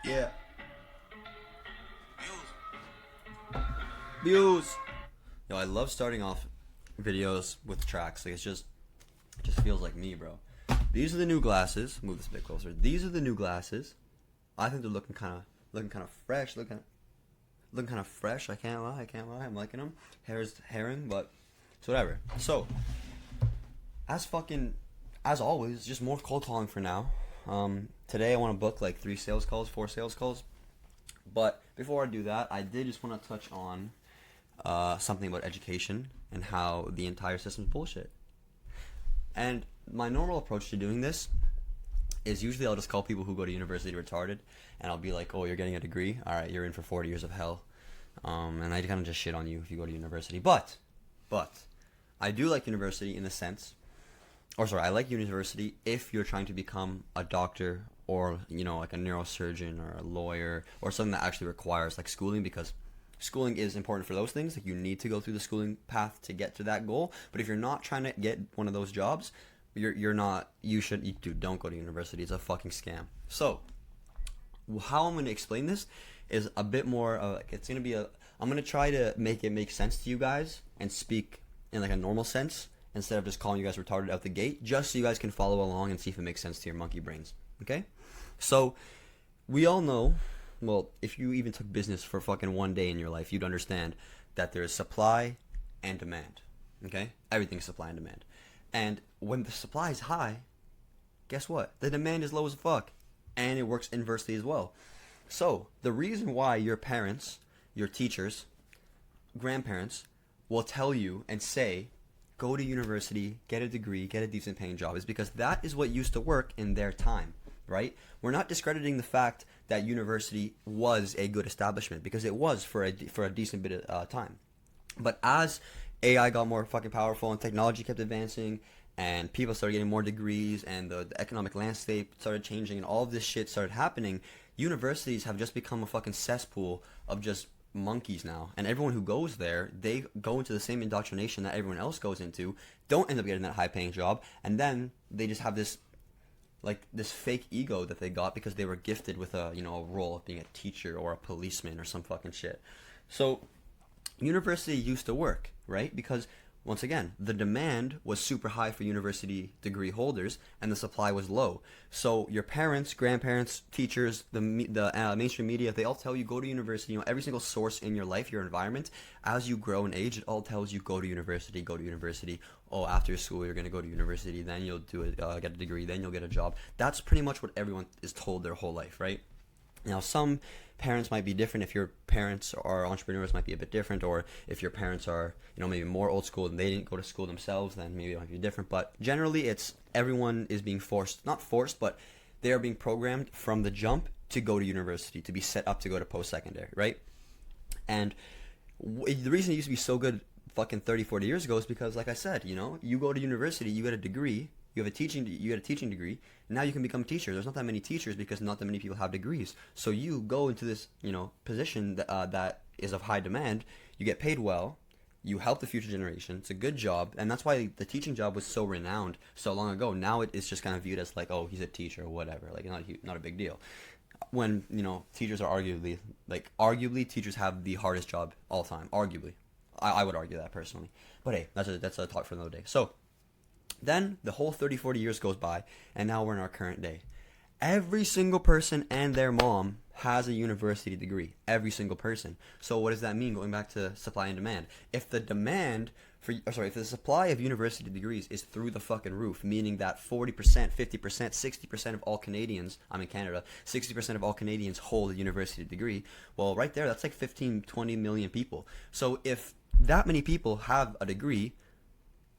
Yeah. Views. Yo, I love starting off videos with tracks. Like it just feels like me, bro. These are the new glasses. Move this a bit closer. These are the new glasses. I think they're looking kind of fresh. Looking kind of fresh. I can't lie. I'm liking them. Hair's herring, but it's whatever. So, as always, just more cold calling for now. Today I want to book like 4 sales calls. But before I do that, I did just want to touch on something about education and how the entire system's bullshit. And my normal approach to doing this is usually I'll just call people who go to university retarded, and I'll be like, "Oh, you're getting a degree? All right, you're in for 40 years of hell." And I kind of just shit on you if you go to university. But I do like university in the sense, or sorry, I like university if you're trying to become a doctor or like a neurosurgeon or a lawyer or something that actually requires like schooling, because schooling is important for those things. Like you need to go through the schooling path to get to that goal. But if you're not trying to get one of those jobs, dude, don't go to university. It's a fucking scam. So how I'm going to explain this is a bit more I'm going to try to make it make sense to you guys and speak in like a normal sense instead of just calling you guys retarded out the gate, just so you guys can follow along and see if it makes sense to your monkey brains. Okay? So we all know, well, if you even took business for fucking one day in your life, you'd understand that there is supply and demand. Okay? Everything's supply and demand. And when the supply is high, guess what? The demand is low as fuck. And it works inversely as well. So, the reason why your parents, your teachers, grandparents will tell you and say, go to university, get a degree, get a decent paying job, is because that is what used to work in their time, right? We're not discrediting the fact that university was a good establishment, because it was for a decent bit of time. But as AI got more fucking powerful and technology kept advancing and people started getting more degrees and the economic landscape started changing and all of this shit started happening, universities have just become a fucking cesspool of just monkeys now. And everyone who goes there, they go into the same indoctrination that everyone else goes into, don't end up getting that high paying job, and then they just have this fake ego that they got because they were gifted with a role of being a teacher or a policeman or some fucking shit. So university used to work, right? Because once again, the demand was super high for university degree holders and the supply was low. So your parents, grandparents, teachers, the mainstream media, they all tell you go to university. Every single source in your life, your environment, as you grow in age, it all tells you go to university, go to university. Oh, after school you're going to go to university, then you'll get a degree, then you'll get a job. That's pretty much what everyone is told their whole life, right? Now, some parents might be different. If your parents are entrepreneurs, might be a bit different. Or if your parents are, maybe more old school and they didn't go to school themselves, then maybe it might be different. But generally, it's everyone is being not forced, but they are being programmed from the jump to go to university, to be set up to go to post-secondary, right? And the reason it used to be so good fucking 30, 40 years ago is because, like I said, you go to university, you get a degree, you get a teaching degree, and now you can become a teacher. There's not that many teachers because not that many people have degrees. So you go into this, position that is of high demand. You get paid well. You help the future generation. It's a good job, and that's why the teaching job was so renowned so long ago. Now it's just kind of viewed as like, oh, he's a teacher or whatever, like not a big deal. When teachers are arguably teachers have the hardest job all time. Arguably, I would argue that personally. But hey, that's a talk for another day. So then the whole 30, 40 years goes by, and now we're in our current day. Every single person and their mom has a university degree. Every single person. So what does that mean, going back to supply and demand? If the if the supply of university degrees is through the fucking roof, meaning that 40%, 50%, 60% of all Canadians, I'm in Canada, 60% of all Canadians hold a university degree, well, right there, that's like 15, 20 million people. So if that many people have a degree,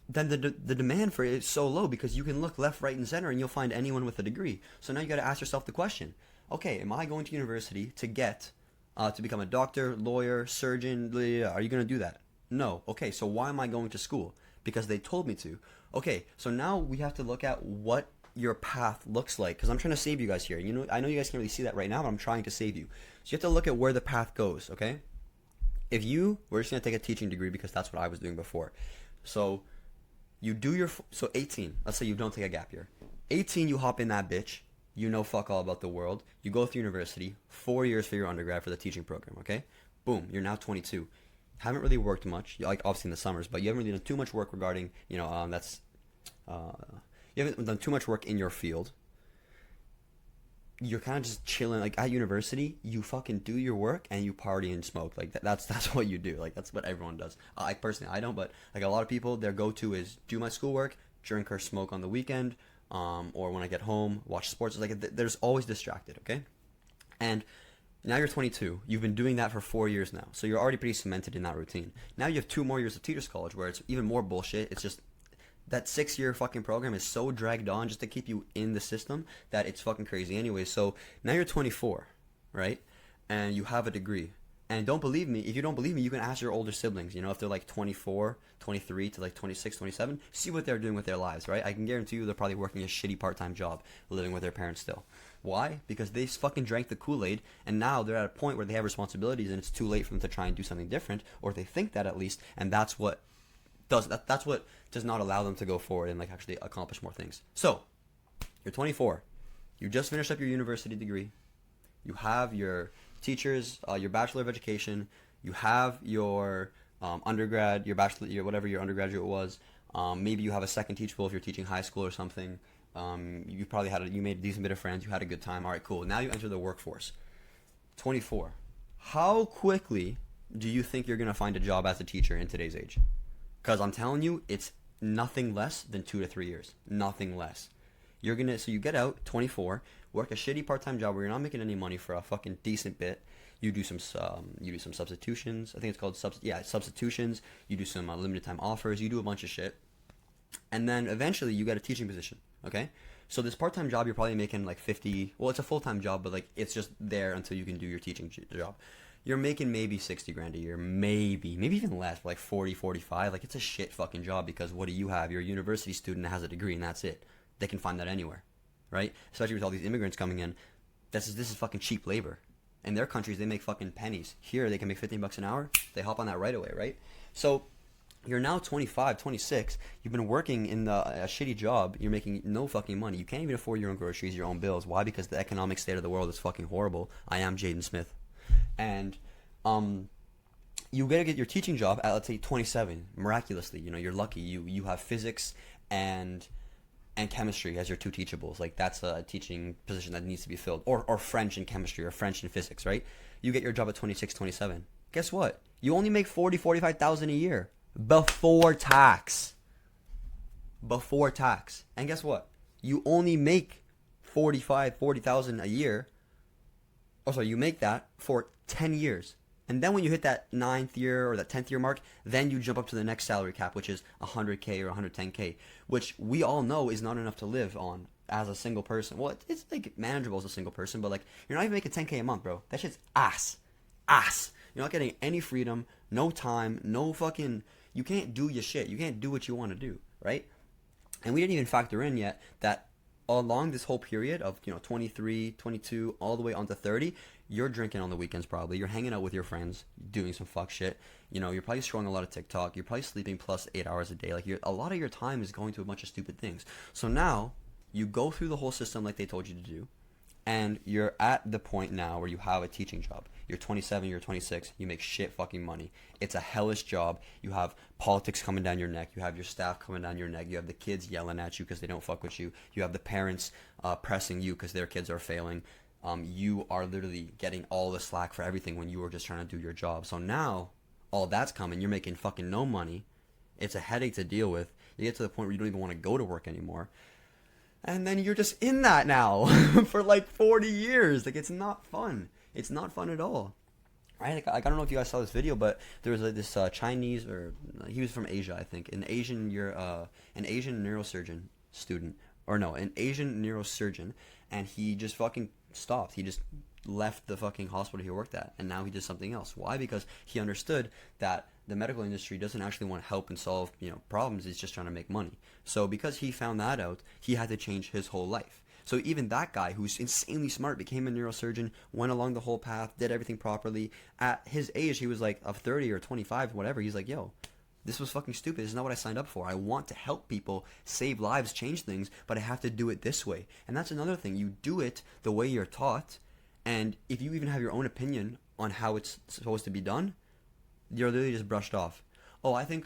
then the demand for it is so low, because you can look left, right, and center and you'll find anyone with a degree. So now you got to ask yourself the question, okay, am I going to university to get to become a doctor, lawyer, surgeon? Are you going to do that? No. Okay, so why am I going to school? Because they told me to. Okay, so now we have to look at what your path looks like, because I'm trying to save you guys here. I know you guys can't really see that right now, but I'm trying to save you. So you have to look at where the path goes, okay? We're just going to take a teaching degree because that's what I was doing before. So you do 18, let's say you don't take a gap year. 18, you hop in that bitch, you know fuck all about the world. You go through university, 4 years for your undergrad for the teaching program, okay? Boom, you're now 22. Haven't really worked much, like obviously in the summers, but you haven't really done too much work regarding, uh, you haven't done too much work in your field. You're kind of just chilling, like at university, you fucking do your work and you party and smoke. Like that's what you do. Like that's what everyone does. I personally, I don't, but like a lot of people, their go-to is do my schoolwork, drink or smoke on the weekend, or when I get home, watch sports. It's like there's always distracted, okay? And now you're 22. You've been doing that for 4 years now, so you're already pretty cemented in that routine. Now you have 2 more years of teachers college, where it's even more bullshit. It's just that 6 year fucking program is so dragged on just to keep you in the system that it's fucking crazy anyway. So now you're 24, right? And you have a degree. And don't believe me, if you don't believe me, you can ask your older siblings, if they're like 24, 23 to like 26, 27, see what they're doing with their lives, right? I can guarantee you they're probably working a shitty part-time job, living with their parents still. Why? Because they fucking drank the Kool-Aid, and now they're at a point where they have responsibilities and it's too late for them to try and do something different, or they think that at least, and that's what does not allow them to go forward and like actually accomplish more things. So, you're 24. You just finished up your university degree. You have your teachers, your Bachelor of Education. You have your undergrad, your bachelor, your whatever your undergraduate was. Maybe you have a second teachable if you're teaching high school or something. You probably you made a decent bit of friends. You had a good time. All right, cool. Now you enter the workforce. 24. How quickly do you think you're gonna find a job as a teacher in today's age? Because I'm telling you, it's nothing less than 2 to 3 years. Nothing less. So you get out, 24, work a shitty part-time job where you're not making any money for a fucking decent bit. You do some substitutions. I think it's called substitutions. You do some limited time offers. You do a bunch of shit. And then eventually you get a teaching position, okay? So this part-time job, you're probably making like 50, well, it's a full-time job, but like it's just there until you can do your teaching job. You're making maybe 60 grand a year, maybe even less, like 40, 45. Like it's a shit fucking job because what do you have? You're a university student that has a degree and that's it. They can find that anywhere, right? Especially with all these immigrants coming in. This is fucking cheap labor. In their countries, they make fucking pennies. Here, they can make $15 an hour. They hop on that right away, right? So you're now 25, 26. You've been working in a shitty job. You're making no fucking money. You can't even afford your own groceries, your own bills. Why? Because the economic state of the world is fucking horrible. I am Jaden Smith. And you gotta get your teaching job at, let's say, 27. Miraculously, you're lucky. You have physics and chemistry as your two teachables. Like that's a teaching position that needs to be filled. Or French and chemistry or French and physics, right? You get your job at 26, 27. Guess what? You only make 40, 45,000 a year before tax. Before tax. And guess what? You only make 40,000 a year. Oh, sorry, you make that for 10 years. And then when you hit that 9th year or that 10th year mark, then you jump up to the next salary cap, which is 100K or 110K, which we all know is not enough to live on as a single person. Well, it's like manageable as a single person, but like you're not even making 10K a month, bro. That shit's ass. You're not getting any freedom, no time, no fucking, you can't do your shit. You can't do what you want to do, right? And we didn't even factor in yet that along this whole period of 23, 22, all the way on to 30, you're drinking on the weekends probably. You're hanging out with your friends, doing some fuck shit. You're probably scrolling a lot of TikTok. You're probably sleeping plus 8 hours a day. Like a lot of your time is going to a bunch of stupid things. So now you go through the whole system like they told you to do, and you're at the point now where you have a teaching job. You're 27, you're 26, you make shit fucking money. It's a hellish job. You have politics coming down your neck. You have your staff coming down your neck. You have the kids yelling at you because they don't fuck with you. You have the parents pressing you because their kids are failing. You are literally getting all the slack for everything when you were just trying to do your job. So now all that's coming. You're making fucking no money. It's a headache to deal with. You get to the point where you don't even want to go to work anymore. And then you're just in that now for like 40 years. Like, it's not fun. It's not fun at all. Right? Like, I don't know if you guys saw this video, but there was like this Chinese, or he was from Asia, I think, an Asian neurosurgeon student, or no, an Asian neurosurgeon, and he just fucking stopped. He just left the fucking hospital he worked at, and now he does something else. Why? Because he understood that the medical industry doesn't actually want to help and solve problems. It's just trying to make money. So because he found that out, he had to change his whole life. So even that guy, who's insanely smart, became a neurosurgeon, went along the whole path, did everything properly. At his age, he was like of 30 or 25, whatever. He's like, yo, This was fucking stupid. This is not what I signed up for. I want to help people, save lives, change things, but I have to do it this way. And that's another thing. You do it the way you're taught, and if you even have your own opinion on how it's supposed to be done, you're literally just brushed off. Oh, I think,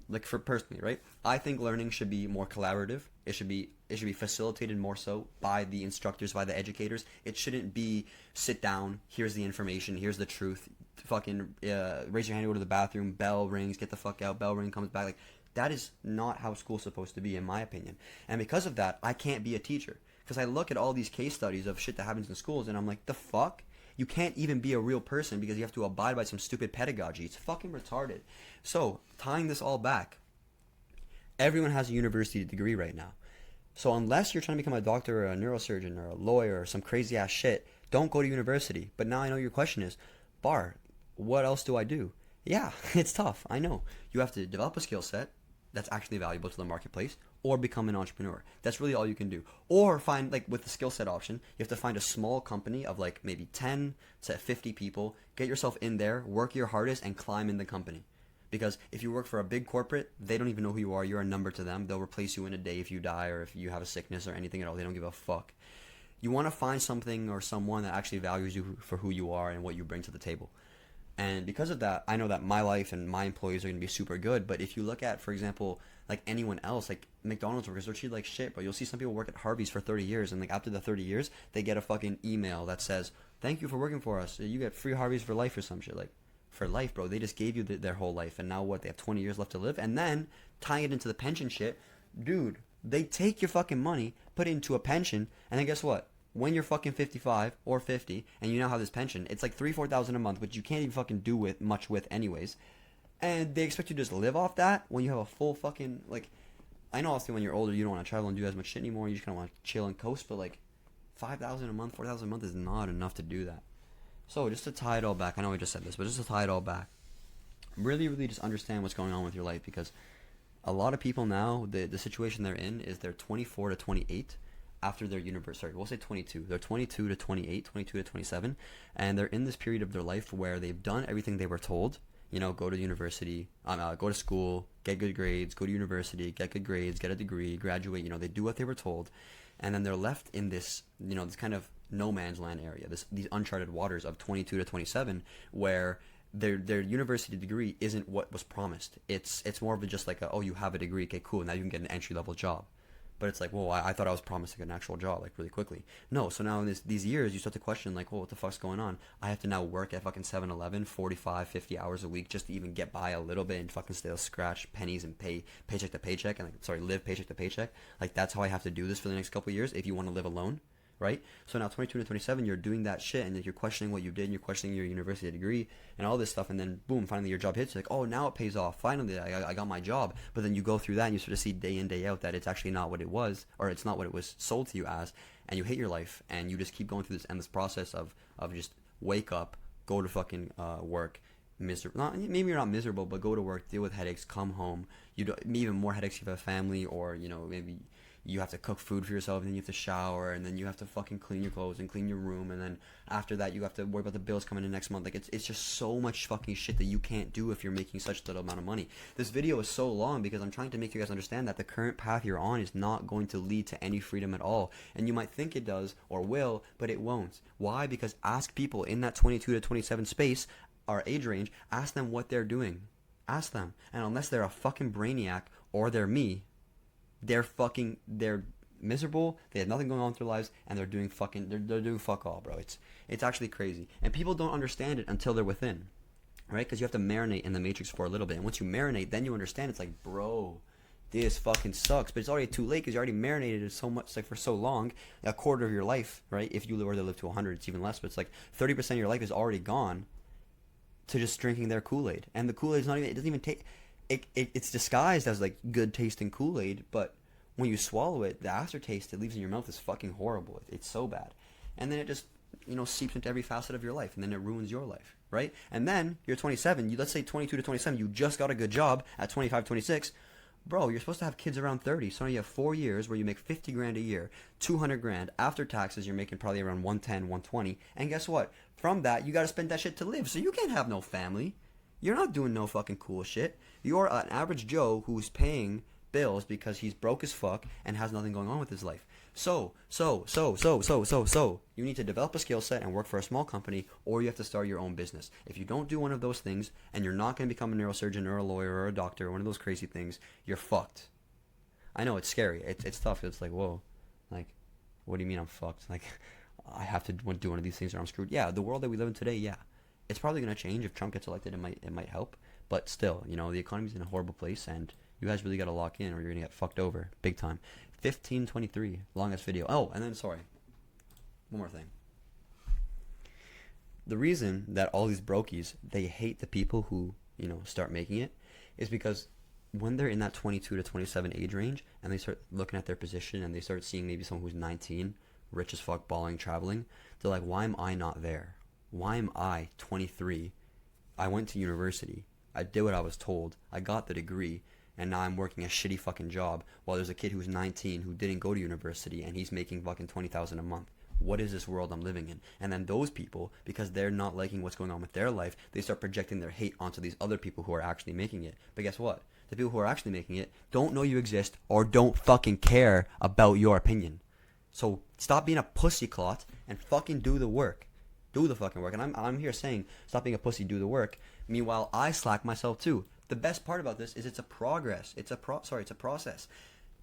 like for personally, right? I think learning should be more collaborative. It should be facilitated more so by the instructors, by the educators. It shouldn't be sit down, here's the information, here's the truth, fucking raise your hand, go to the bathroom, bell rings, get the fuck out, bell ring comes back. Like, that is not how school's supposed to be, in my opinion. And because of that, I can't be a teacher. Because I look at all these case studies of shit that happens in schools, and I'm like, the fuck? You can't even be a real person because you have to abide by some stupid pedagogy. It's fucking retarded. So, tying this all back, everyone has a university degree right now. So unless you're trying to become a doctor or a neurosurgeon or a lawyer or some crazy ass shit, don't go to university. But now I know your question is, Bar, what else do I do? Yeah, it's tough. I know. You have to develop a skill set that's actually valuable to the marketplace, or become an entrepreneur. That's really all you can do. Or find, like with the skill set option, you have to find a small company of like maybe 10 to 50 people, get yourself in there, work your hardest, and climb in the company. Because if you work for a big corporate, they don't even know who you are. You're a number to them. They'll replace you in a day if you die or if you have a sickness or anything at all. They don't give a fuck. You want to find something or someone that actually values you for who you are and what you bring to the table. And because of that, I know that my life and my employees are going to be super good. But if you look at, for example, like anyone else, like McDonald's workers, they're treated like shit. But you'll see some people work at Harvey's for 30 years. And like after the 30 years, they get a fucking email that says, thank you for working for us. You get free Harvey's for life or some shit. Like, for life, bro. They just gave you their whole life. And now what? They have 20 years left to live. And then tying it into the pension shit. Dude, they take your fucking money, put it into a pension. And then guess what? When you're fucking 55 or 50 and you now have this pension, it's like $3,000-$4,000 a month, which you can't even fucking do with much with anyways. And they expect you to just live off that when you have a full fucking, like, I know obviously when you're older you don't want to travel and do as much shit anymore. You just kind of want to chill and coast, but like $5,000 a month, $4,000 a month is not enough to do that. So just to tie it all back, I know I just said this, but just to tie it all back, really, really just understand what's going on with your life, because a lot of people now, the situation they're in is they're 24 to 28 after their university. Sorry, we'll say 22. They're 22 to 28, 22 to 27, and they're in this period of their life where they've done everything they were told. You know, go to university, go to school, get good grades, go to university, get good grades, get a degree, graduate. You know, they do what they were told, and then they're left in this, you know, this kind of no man's land area, these uncharted waters of 22 to 27, where their university degree isn't what was promised. It's more of just like oh, you have a degree, okay, cool, now you can get an entry level job. But it's like, well, I thought I was promised like an actual job, like really quickly. No, so now in these years, you start to question, like, well, what the fuck's going on? I have to now work at fucking 7-Eleven 45, 50 hours a week just to even get by a little bit and fucking still scratch pennies and pay paycheck to paycheck and live paycheck to paycheck. Like, that's how I have to do this for the next couple of years if you want to live alone, right? So now 22 to 27, you're doing that shit, and you're questioning what you did, and you're questioning your university degree and all this stuff, and then boom, finally your job hits. You're like, oh, now it pays off. Finally, I got my job. But then you go through that, and you sort of see day in, day out that it's actually not what it was, or it's not what it was sold to you as, and you hate your life, and you just keep going through this endless process of just wake up, go to fucking work, maybe you're not miserable, but go to work, deal with headaches, come home. You do even more headaches if you have a family, or you know, maybe you have to cook food for yourself, and then you have to shower, and then you have to fucking clean your clothes and clean your room, and then after that you have to worry about the bills coming in next month. Like, it's just so much fucking shit that you can't do if you're making such little amount of money. This video is so long because I'm trying to make you guys understand that the current path you're on is not going to lead to any freedom at all. And you might think it does or will, but it won't. Why? Because ask people in that 22 to 27 space, our age range, ask them what they're doing. Ask them. And unless they're a fucking brainiac or they're me, they're miserable, they have nothing going on with their lives, and they're doing fuck all, bro. It's actually crazy. And people don't understand it until they're within, right? Because you have to marinate in the matrix for a little bit. And once you marinate, then you understand. It's like, bro, this fucking sucks. But it's already too late because you already marinated so much, like for so long, a quarter of your life, right? If you were to live to 100, it's even less. But it's like 30% of your life is already gone to just drinking their Kool-Aid. And the Kool-Aid it doesn't even taste... It's disguised as like good tasting Kool-Aid, but when you swallow it, the aftertaste it leaves in your mouth is fucking horrible. It's so bad. And then it just, you know, seeps into every facet of your life, and then it ruins your life, right? And then you're 27, let's say 22 to 27, you just got a good job at 25, 26. Bro, you're supposed to have kids around 30, so now you have 4 years where you make 50 grand a year, 200 grand. After taxes, you're making probably around 110, 120. And guess what? From that, you got to spend that shit to live, so you can't have no family. You're not doing no fucking cool shit. You're an average Joe who's paying bills because he's broke as fuck and has nothing going on with his life. So, you need to develop a skill set and work for a small company, or you have to start your own business. If you don't do one of those things, and you're not going to become a neurosurgeon or a lawyer or a doctor or one of those crazy things, you're fucked. I know it's scary. It's tough. It's like, whoa, like, what do you mean I'm fucked? Like, I have to do one of these things or I'm screwed. Yeah, the world that we live in today, yeah, it's probably going to change. If Trump gets elected, it might help. But still, the economy's in a horrible place, and you guys really got to lock in or you're going to get fucked over big time. 15:23, longest video. Oh, and then, sorry, one more thing. The reason that all these brokies, they hate the people who, start making it is because when they're in that 22 to 27 age range and they start looking at their position and they start seeing maybe someone who's 19, rich as fuck, balling, traveling, they're like, why am I not there? Why am I 23? I went to university. I did what I was told. I got the degree. And now I'm working a shitty fucking job while there's a kid who's 19 who didn't go to university and he's making fucking $20,000 a month. What is this world I'm living in? And then those people, because they're not liking what's going on with their life, they start projecting their hate onto these other people who are actually making it. But guess what? The people who are actually making it don't know you exist or don't fucking care about your opinion. So stop being a pussy clot and fucking do the work. Do the fucking work. And I'm here saying stop being a pussy, do the work. Meanwhile, I slack myself too. The best part about this is it's a progress. It's a process.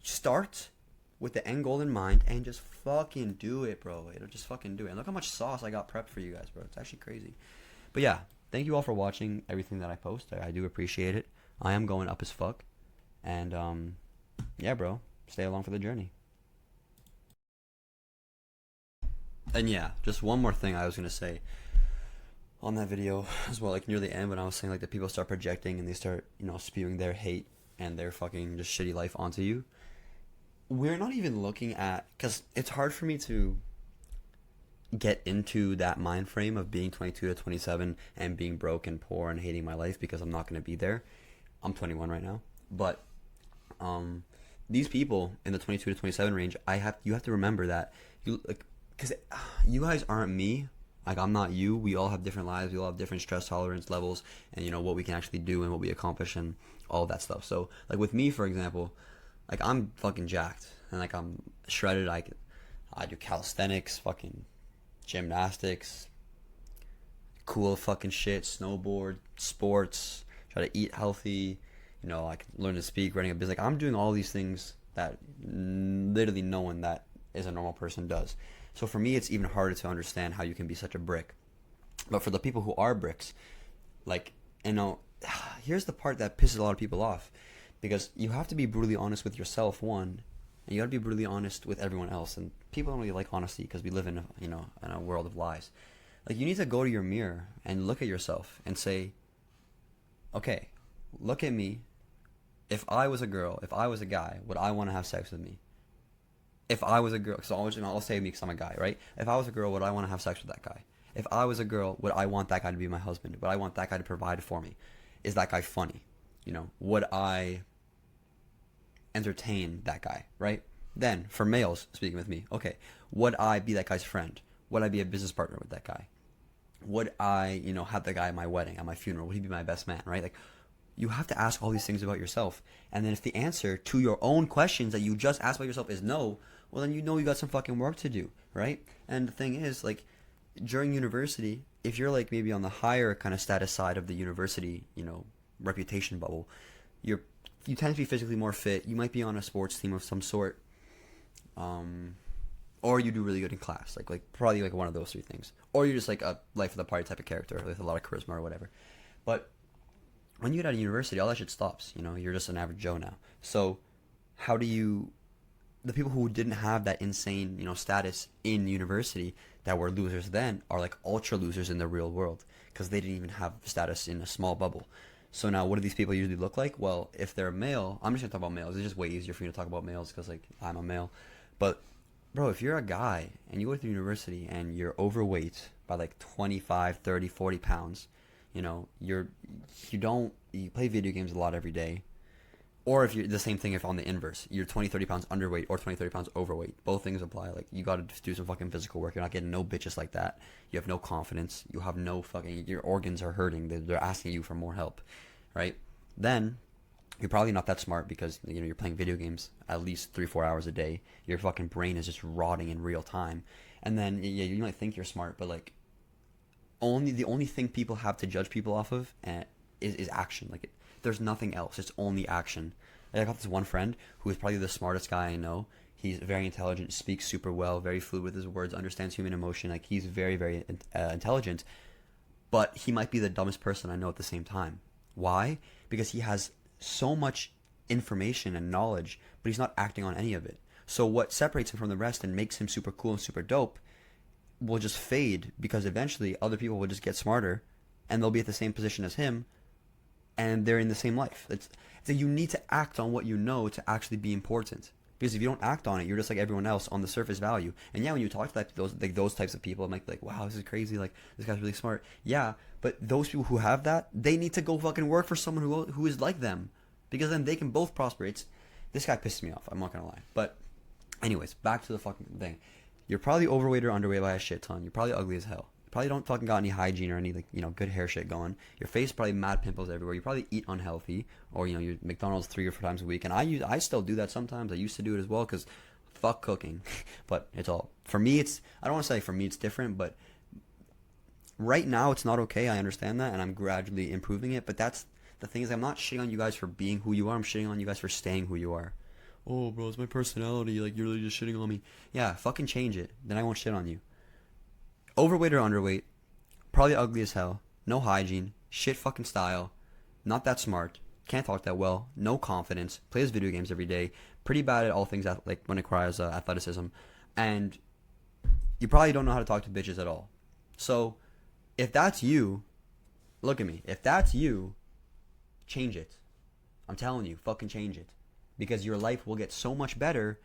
Start with the end goal in mind and just fucking do it, bro. It'll just fucking do it. And look how much sauce I got prepped for you guys, bro. It's actually crazy. But yeah, thank you all for watching everything that I post. I do appreciate it. I am going up as fuck. And yeah, bro. Stay along for the journey. And yeah, just one more thing I was gonna say on that video as well, like near the end when I was saying like that people start projecting and they start, spewing their hate and their fucking just shitty life onto you. We're not even looking at, because it's hard for me to get into that mind frame of being 22 to 27 and being broke and poor and hating my life because I'm not going to be there. I'm 21 right now, but these people in the 22 to 27 range, you have to remember that because you guys aren't me. Like, I'm not you. We all have different lives. We all have different stress tolerance levels and, what we can actually do and what we accomplish and all that stuff. So, like, with me, for example, like, I'm fucking jacked and, like, I'm shredded. I do calisthenics, fucking gymnastics, cool fucking shit, snowboard, sports, try to eat healthy, I can learn to speak, running a business. Like, I'm doing all these things that literally no one that is a normal person does. So for me, it's even harder to understand how you can be such a brick. But for the people who are bricks, like, here's the part that pisses a lot of people off. Because you have to be brutally honest with yourself, one, and you got to be brutally honest with everyone else. And people don't really like honesty because we live in a world of lies. Like, you need to go to your mirror and look at yourself and say, okay, look at me. If I was a girl, if I was a guy, would I want to have sex with me? If I was a girl, so I'll say me because I'm a guy, right? If I was a girl, would I want to have sex with that guy? If I was a girl, would I want that guy to be my husband? Would I want that guy to provide for me? Is that guy funny? Would I entertain that guy, right? Then, for males speaking with me, okay, would I be that guy's friend? Would I be a business partner with that guy? Would I, have the guy at my wedding, at my funeral? Would he be my best man, right? Like, you have to ask all these things about yourself. And then if the answer to your own questions that you just asked about yourself is no, well, then you got some fucking work to do, right? And the thing is, like, during university, if you're, like, maybe on the higher kind of status side of the university, reputation bubble, you tend to be physically more fit. You might be on a sports team of some sort. Or you do really good in class. Like probably, like, one of those three things. Or you're just, like, a life of the party type of character with a lot of charisma or whatever. But when you get out of university, all that shit stops. You're just an average Joe now. So how do the people who didn't have that insane, status in university that were losers then are, like, ultra losers in the real world because they didn't even have status in a small bubble. So now what do these people usually look like? Well, if they're male, I'm just going to talk about males. It's just way easier for me to talk about males because, like, I'm a male. But, bro, if you're a guy and you go to university and you're overweight by, like, 25, 30, 40 pounds, you play video games a lot every day, Or if you're the same thing if on the inverse, you're 20, 30 pounds underweight or 20, 30 pounds overweight. Both things apply. Like, you gotta just do some fucking physical work. You're not getting no bitches like that. You have no confidence. You have no fucking, your organs are hurting. They're asking you for more help, right? Then, you're probably not that smart because, you know, you're playing video games at least 3-4 hours a day. Your fucking brain is just rotting in real time. And then, yeah, you might think you're smart, but like, the only thing people have to judge people off of is action. Like, there's nothing else. It's only action. Like, I got this one friend who is probably the smartest guy I know. He's very intelligent, speaks super well, very fluid with his words, understands human emotion. Like, he's very, very intelligent. But he might be the dumbest person I know at the same time. Why? Because he has so much information and knowledge, but he's not acting on any of it. So what separates him from the rest and makes him super cool and super dope will just fade, because eventually other people will just get smarter and they'll be at the same position as him and they're in the same life. It's that you need to act on what you know to actually be important. Because if you don't act on it, you're just like everyone else on the surface value. And yeah, when you talk to those types of people, it might be like, wow, this is crazy. Like, this guy's really smart. Yeah, but those people who have that, they need to go fucking work for someone who is like them. Because then they can both prosper. This guy pisses me off. I'm not going to lie. But anyways, back to the fucking thing. You're probably overweight or underweight by a shit ton. You're probably ugly as hell. You probably don't fucking got any hygiene or any, like, you know, good hair shit going. Your face probably mad pimples everywhere. You probably eat unhealthy, or, you know, you McDonald's 3 or 4 times a week. And I still do that sometimes. I used to do it as well, because fuck cooking. But it's all, for me, I don't want to say for me it's different, but right now it's not okay. I understand that, and I'm gradually improving it. But that's the thing, is I'm not shitting on you guys for being who you are. I'm shitting on you guys for staying who you are. Oh, bro, it's my personality. Like, you're really just shitting on me. Yeah, fucking change it. Then I won't shit on you. Overweight or underweight, probably ugly as hell, no hygiene, shit fucking style, not that smart, can't talk that well, no confidence, plays video games every day, pretty bad at all things like when it requires athleticism, and you probably don't know how to talk to bitches at all. So, if that's you, look at me. If that's you, change it. I'm telling you, fucking change it. Because your life will get so much better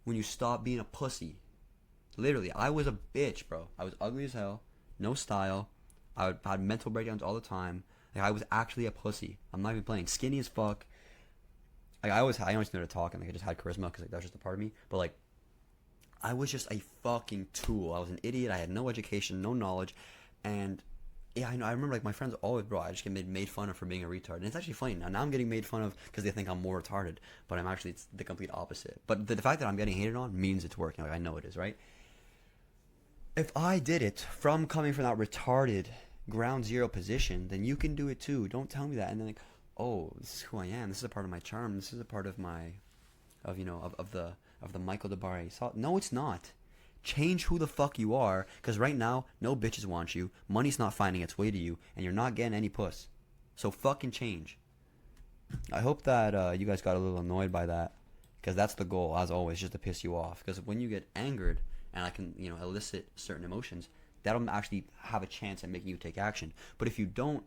when you stop being a pussy. Literally, I was a bitch, bro. I was ugly as hell, no style. I had mental breakdowns all the time. Like, I was actually a pussy. I'm not even playing. Skinny as fuck. Like, I always knew how to talk, and like, I just had charisma because, like, that was just a part of me. But like, I was just a fucking tool. I was an idiot. I had no education, no knowledge, and yeah, I know. I remember, like, my friends always, bro, I just get made fun of for being a retard. And it's actually funny. Now I'm getting made fun of because they think I'm more retarded. But it's the complete opposite. But the fact that I'm getting hated on means it's working. Like, I know it is, right? If I did it from coming from that retarded ground zero position, then you can do it too. Don't tell me that. And then, like, oh, this is who I am. This is a part of my charm. This is a part of the Michael DeBarre. No, it's not. Change who the fuck you are, because right now, no bitches want you, money's not finding its way to you, and you're not getting any puss. So fucking change. I hope that you guys got a little annoyed by that, because that's the goal, as always, just to piss you off. Because when you get angered, and I can, you know, elicit certain emotions, that'll actually have a chance at making you take action. But if you don't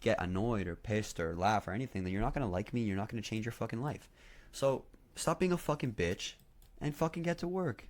get annoyed or pissed or laugh or anything, then you're not going to like me, you're not going to change your fucking life. So stop being a fucking bitch, and fucking get to work.